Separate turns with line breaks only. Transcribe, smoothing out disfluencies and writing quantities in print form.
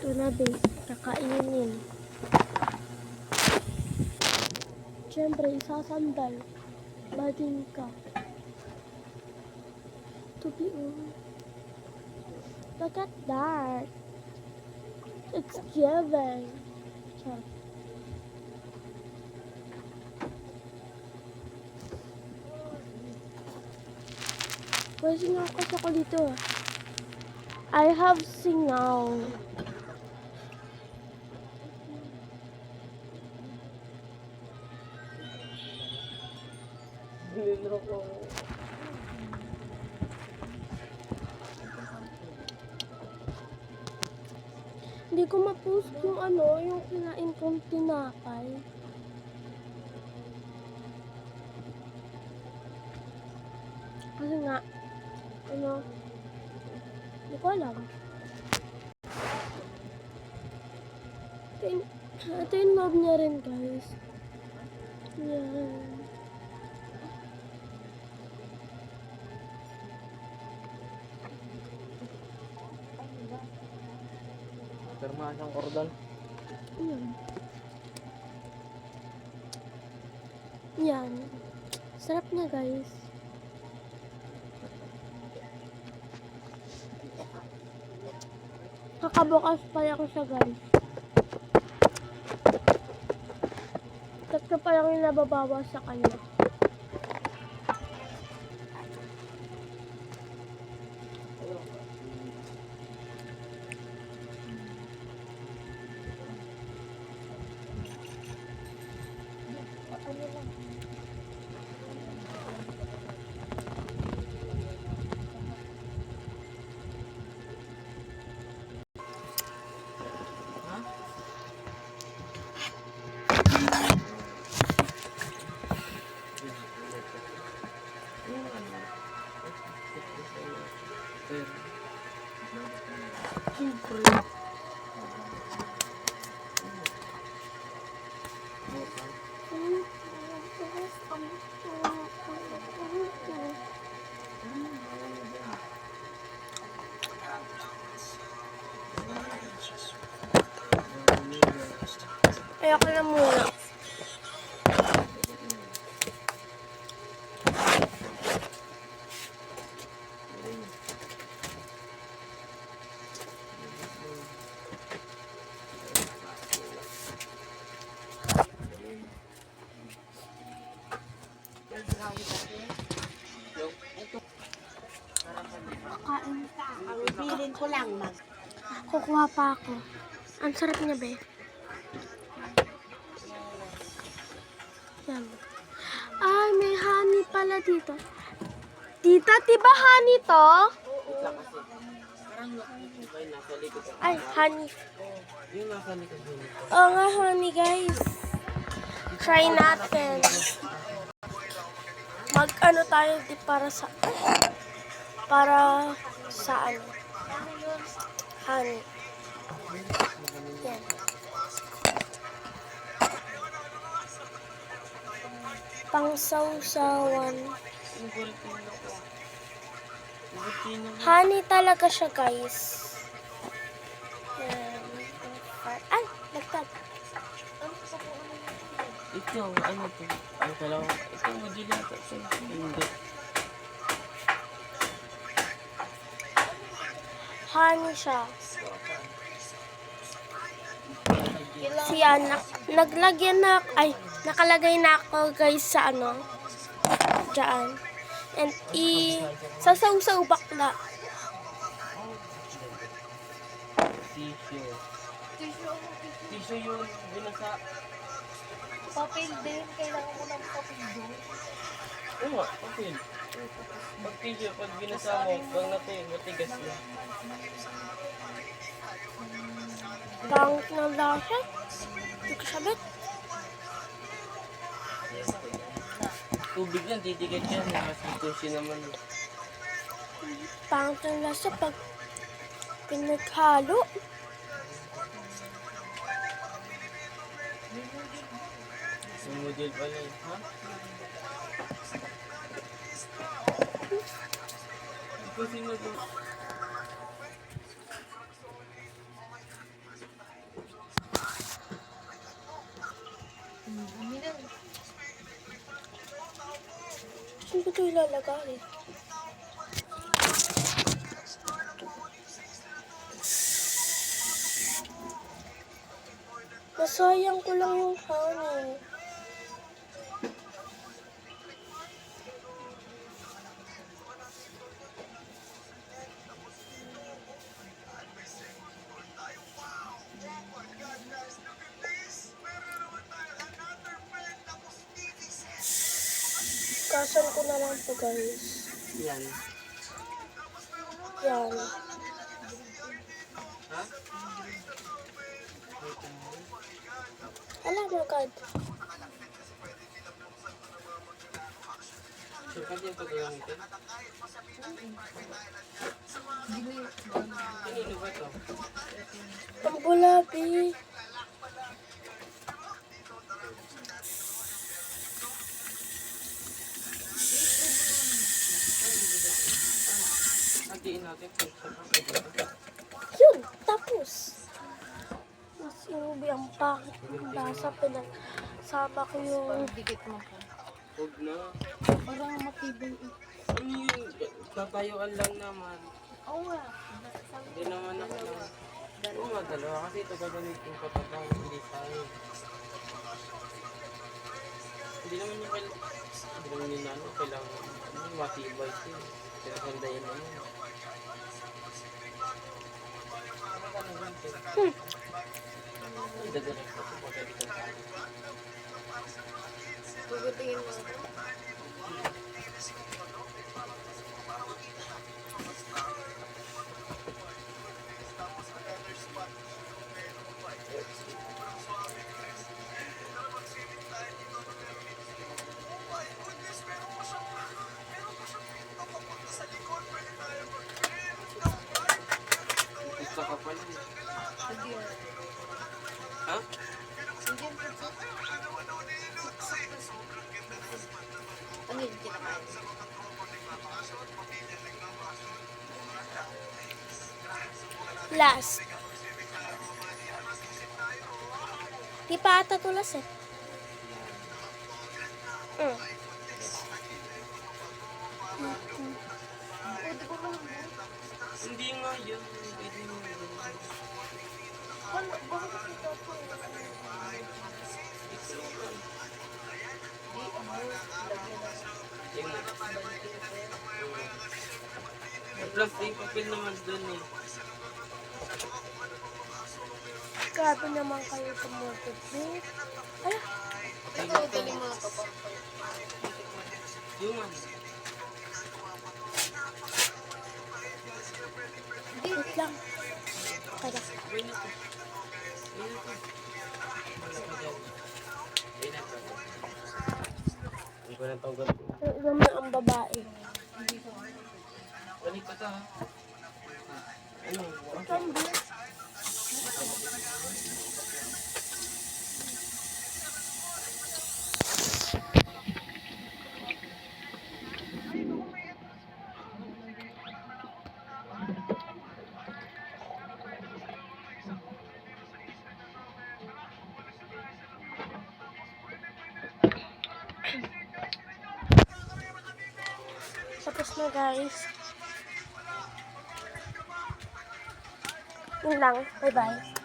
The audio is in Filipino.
Ito na, babe. Kakainin. Siyempre, isasandal. Bading ka. Tubi, Look at that. It's giving. Charot. Pwede nga kasi ako dito. I have singaw. Hindi ko ma-post yung yung kinain kong tinapay. Kasi nga, hindi ko alam. Ito yung loob niya rin, guys. Yan.
Pirma siyang kordon.
Yan. Yan. Sarap niya, guys. Kakabukas pa ako siya, guys. Tatlo pa lang yung nababawas sa kanya. Ayoko na muna.
Kain ka. Ang feeling ko lang
Kukuha pa ako. Ang sarap niya, be. Yan. Ay, may honey pala dito. Tita, diba honey to? Ay, honey.
Yung nasa likod dito.
Oo nga, honey, guys. Try natin. Mag-ano tayo di para sa honey. Yan. Pangsawsawan. Honey talaga siya, guys. Yan. Ay, nagtag.
Ikaw, ano to? Ang kalaw. Ikaw, module yata. Hindi.
Honey siya. Siya, naglagyan na, nakalagay na ako, guys, sa dyan. And sasaw-saw bakla.
Tissue. Tissue yung binasa.
papel din. Kailangan ko ng papel doon.
Oo nga, papel. Pag tissue, pag binasa mo, pag natin, matigas na.
Pangit na lasa. Hindi ko sabit.
Tubig lang, titigas yan. Mas tissue naman.
Pangit na lasa pag pinaghalo.
Yung model pala eh. Ha? Ito sino to?
ito ilalagay? Nasayang ko lang yung honey. Kasan ko na lang to, guys.
Yan.
Yan.
Ha?
Alam mo, God.
So, pwede yung pagkakamitin? Kanino ba ito?
Ang bulabi.
Hatiin natin kung saan pa pwede.
Yun, tapos. Mas inubi ang pangit ng lasa. Pinagsama ko yung...
Dikit mo po.
Huwag na.
Parang matibay eh.
Ano yun? Tatayuan lang naman.
Oo nga.
Hindi naman ako lang. Oo nga, dalawa. Kasi ito gagamitin ko pa hindi tayo. Hindi naman yung hindi naman yung kailangan matibay siya. Kailangan naman. Dadirect ko sa pagkalitan tayo.
Gugutingin mo.
Isa ka pala.
Sige.
Ha?
Sige. Ano yung kinakain?
Last. Di pa ata tulas eh.
Pwede ko lang.
Hindi nga yun. Pwede mo yun.
Bakit ito po?
Yung plastic papel naman dun eh.
Grabe naman kayo sa multiply. Ay,
Ito, galing mo na ito po.
Yung ano.
wait lang. Kaya.
Gawin na to. Gawin na to. Wala ka dyan. Gawin na to. Hindi ko na tawag ko.
Alam na ang babae.
Balik ka ta ha. Ano?
Tapos na, guys. Yun lang. Bye-bye.